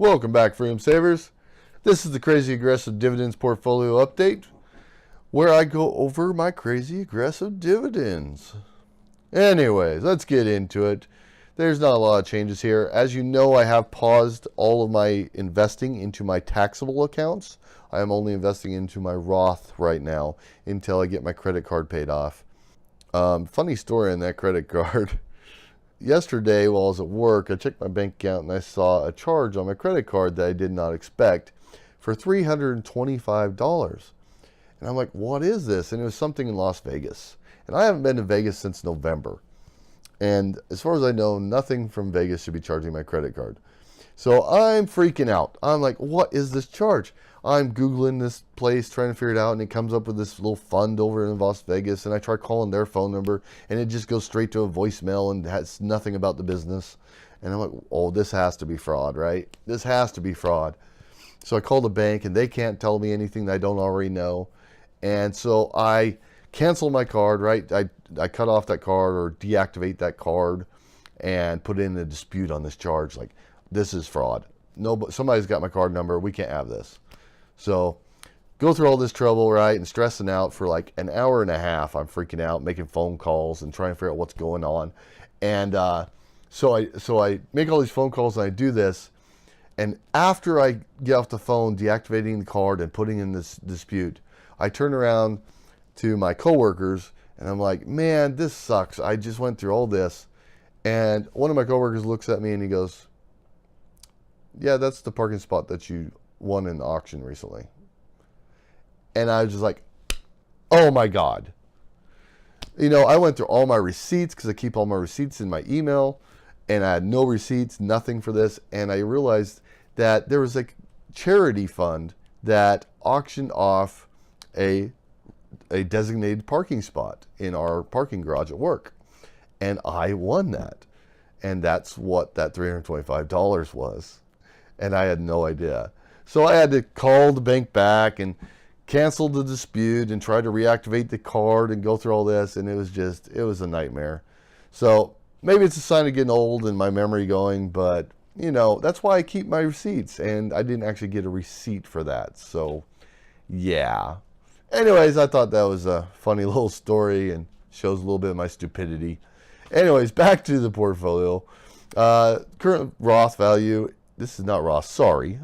Welcome back, Freedom Savers. This is the Crazy Aggressive Dividends Portfolio Update, where I go over my crazy aggressive dividends. Anyways, let's get into it. There's not a lot of changes here. As you know, I have paused all of my investing into my taxable accounts. I am only investing into my Roth right now until I get my credit card paid off. Funny story on that credit card. Yesterday, while I was at work, I checked my bank account and I saw a charge on my credit card that I did not expect for $325. And I'm like, what is this? And it was something in Las Vegas. And I haven't been to Vegas since November. And as far as I know, nothing from Vegas should be charging my credit card. So I'm freaking out. I'm like, what is this charge? I'm Googling this place, trying to figure it out, and it comes up with this little fund over in Las Vegas, and I try calling their phone number, and it just goes straight to a voicemail and has nothing about the business. And I'm like, oh, this has to be fraud, right? This has to be fraud. So I call the bank, and they can't tell me anything that I don't already know. And so I cancel my card, right? I cut off that card or deactivate that card and put in a dispute on this charge. Like, this is fraud. No, somebody's got my card number. We can't have this. So go through all this trouble, right, and stressing out for like an hour and a half. I'm freaking out, making phone calls and trying to figure out what's going on. And so I make all these phone calls and I do this. And after I get off the phone, deactivating the card and putting in this dispute, I turn around to my coworkers and I'm like, man, this sucks. I just went through all this. And one of my coworkers looks at me and he goes, yeah, that's the parking spot that you won in the auction recently. And I was just like, oh my God. You know, I went through all my receipts because I keep all my receipts in my email, and I had no receipts, nothing for this. And I realized that there was a charity fund that auctioned off a designated parking spot in our parking garage at work. And I won that. And that's what that $325 was. And I had no idea. So I had to call the bank back and cancel the dispute and try to reactivate the card and go through all this. And it was a nightmare. So maybe it's a sign of getting old and my memory going, but you know, that's why I keep my receipts. And I didn't actually get a receipt for that. So yeah. Anyways, I thought that was a funny little story and shows a little bit of my stupidity. Anyways, back to the portfolio. Current Roth value, this is not Roth, sorry.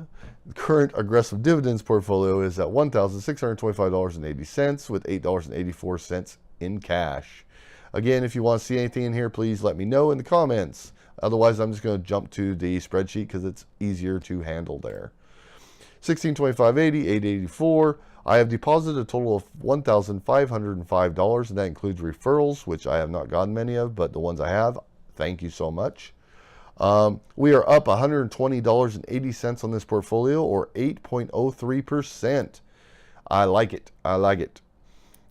The current aggressive dividends portfolio is at $1,625.80 with $8.84 in cash. Again, if you want to see anything in here, please let me know in the comments. Otherwise, I'm just going to jump to the spreadsheet because it's easier to handle there. 1625.80, 884. I have deposited a total of $1,505, and that includes referrals, which I have not gotten many of, but the ones I have, thank you so much. We are up $120.80 on this portfolio, or 8.03%. I like it. I like it.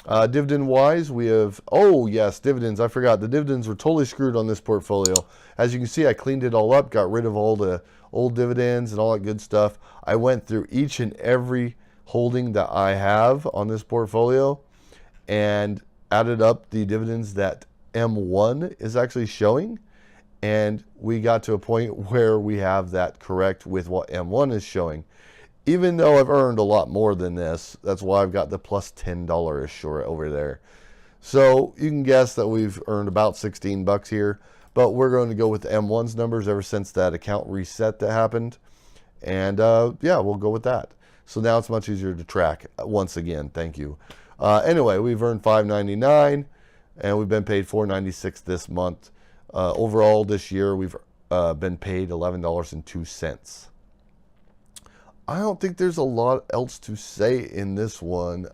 Dividend-wise, we have, oh yes, dividends. I forgot. The dividends were totally screwed on this portfolio. As you can see, I cleaned it all up, got rid of all the old dividends and all that good stuff. I went through each and every holding that I have on this portfolio and added up the dividends that M1 is actually showing. And we got to a point where we have that correct with what M1 is showing. Even though I've earned a lot more than this, that's why I've got the plus $10 short over there. So you can guess that we've earned about 16 bucks here, but we're going to go with M1's numbers ever since that account reset that happened. And yeah, we'll go with that. So now it's much easier to track. Once again, thank you. Anyway, we've earned $5.99 and we've been paid $4.96 this month. Overall this year, we've been paid $11.02. I don't think there's a lot else to say in this one.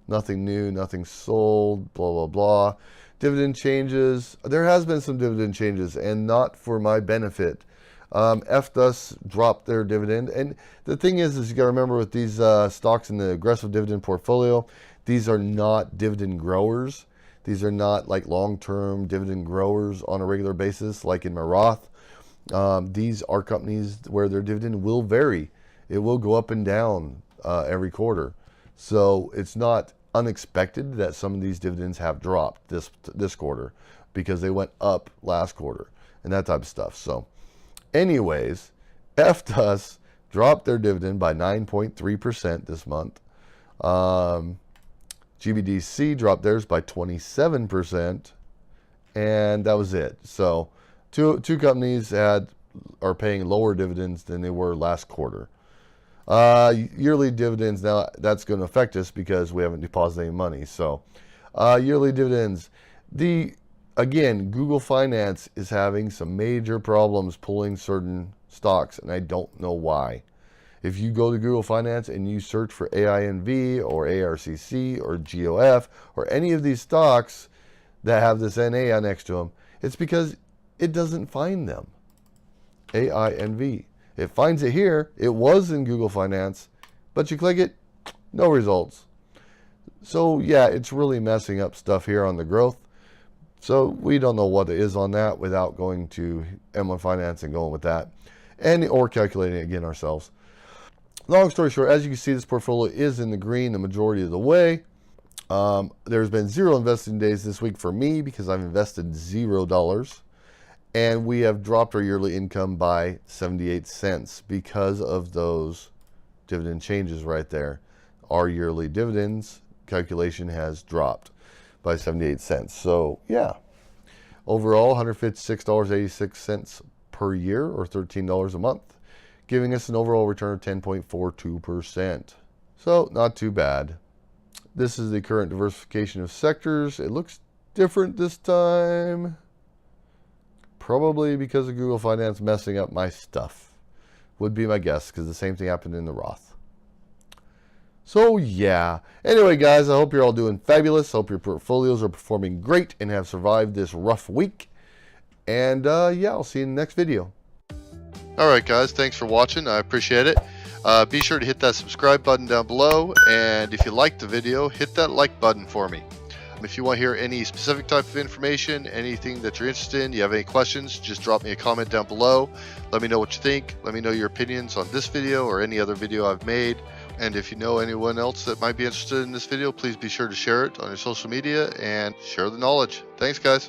Nothing new, nothing sold, blah, blah, blah. Dividend changes. There has been some dividend changes, and not for my benefit. FDUS dropped their dividend. And the thing is you got to remember with these stocks in the aggressive dividend portfolio, these are not dividend growers. These are not like long-term dividend growers on a regular basis like in my Roth. These are companies where their dividend will vary. It will go up and down every quarter. So it's not unexpected that some of these dividends have dropped this quarter because they went up last quarter and that type of stuff. So anyways, FTUS dropped their dividend by 9.3% this month. GBDC dropped theirs by 27%, and that was it. So two companies are paying lower dividends than they were last quarter. Yearly dividends, now that's going to affect us because we haven't deposited any money. So yearly dividends, again, Google Finance is having some major problems pulling certain stocks, and I don't know why. If you go to Google Finance and you search for AINV or ARCC or GOF or any of these stocks that have this NA next to them, it's because it doesn't find them. AINV. It finds it here. It was in Google Finance, but you click it, no results. So yeah, it's really messing up stuff here on the growth. So we don't know what it is on that without going to M1 Finance and going with that, or calculating it again ourselves. Long story short, as you can see, this portfolio is in the green the majority of the way. There's been 0 investing days this week for me because I've invested $0. And we have dropped our yearly income by 78 cents because of those dividend changes right there. Our yearly dividends calculation has dropped by 78 cents. So yeah, overall $156.86 per year, or $13 a month, giving us an overall return of 10.42%. So not too bad. This is the current diversification of sectors. It looks different this time. Probably because of Google Finance messing up my stuff. Would be my guess, because the same thing happened in the Roth. So yeah. Anyway, guys, I hope you're all doing fabulous. I hope your portfolios are performing great and have survived this rough week. And yeah, I'll see you in the next video. Alright guys, thanks for watching. I appreciate it. Be sure to hit that subscribe button down below. And if you liked the video, hit that like button for me. If you want to hear any specific type of information, anything that you're interested in, you have any questions, just drop me a comment down below. Let me know what you think. Let me know your opinions on this video or any other video I've made. And if you know anyone else that might be interested in this video, please be sure to share it on your social media and share the knowledge. Thanks, guys.